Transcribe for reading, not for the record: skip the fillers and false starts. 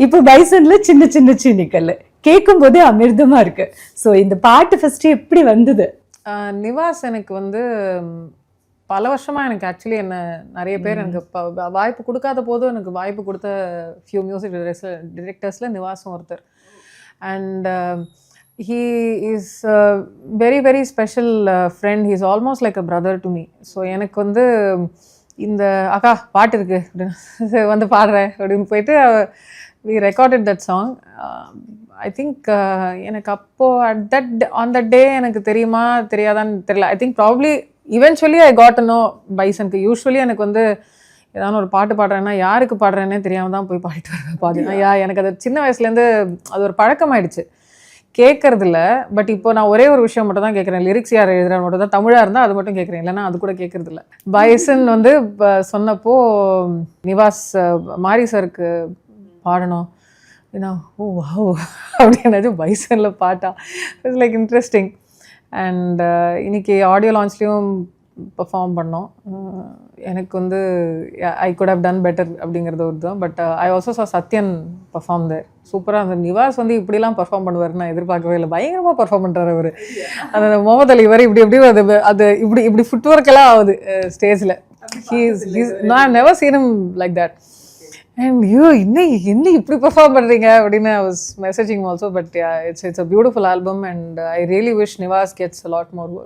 இப்போ பைசன்ல சின்ன சின்ன சீனிக்கல் கேட்கும் போதே அமிர்தமா இருக்கு. ஸோ இந்த பாட்டு ஃபர்ஸ்ட் எப்படி வந்தது? நிவாஸ் எனக்கு வந்து பல வருஷமாக எனக்கு ஆக்சுவலி என்ன நிறைய பேர் எனக்கு வாய்ப்பு கொடுக்காத போதும் எனக்கு வாய்ப்பு கொடுத்த ஃபியூ மியூசிக் டிரெக்டர்ஸில் நிவாஸும் ஒருத்தர். And he is a very very special friend. He is almost like a brother to me. So எனக்கு வந்து இந்த அக்கா பாட்டு இருக்கு அப்படின்னு வந்து பாடுறேன் அப்படின்னு போயிட்டு we recorded that song. I think எனக்கு அப்போது on that day எனக்கு தெரியுமா தெரியாதான்னு தெரியல. I think probably eventually I got to know பைசனுக்கு. யூஸ்வலி எனக்கு வந்து ஏதாவது ஒரு பாட்டு பாடுறேன்னா யாருக்கு பாடுறேன்னே தெரியாமல் தான் போய் பாடிட்டு வருவேன் பாதி. எனக்கு அது சின்ன வயசுலேருந்து அது ஒரு பழக்கமாயிடுச்சு கேட்கறதில்ல. பட் இப்போ நான் ஒரே ஒரு விஷயம் மட்டும் தான் கேட்குறேன், லிரிக்ஸ் யார் எழுதுறான்னு மட்டும் தான். தமிழாக இருந்தால் அது மட்டும் கேட்குறேன், இல்லைன்னா அது கூட கேட்கறதில்ல. பைசன் வந்து சொன்னப்போ நிவாஸ் மாரி சாருக்கு பாடணும் ஏன்னா ஓ வாவ் அப்படின்னது பைசனில் பாட்டா. It's like interesting. அண்ட் இன்னைக்கு ஆடியோ லான்ச்லேயும் பர்ஃபார்ம் பண்ணோம். எனக்கு வந்து I could have done better அப்படிங்கிறது ஒரு தான். பட் ஐ ஆல்சோ சா சத்யன் பர்ஃபார்ம் தேர். சூப்பராக அந்த நிவாஸ் வந்து இப்படிலாம் பர்ஃபார்ம் பண்ணுவார்னு நான் எதிர்பார்க்கவே இல்லை. பயங்கரமாக பர்ஃபார்ம் பண்ணுறாரு அவர். அந்த முகமது அலி வரை இப்படி எப்படி அது இப்படி ஃபுட் ஒர்க்கெல்லாம் ஆகுது ஸ்டேஜில். நான் never seen him like that. And என்ன இப்படி பர்ஃபார்ம் பண்ணுறீங்க அப்படின்னு I was messaging also. But it's a beautiful album and I really wish Nivas gets a lot more work.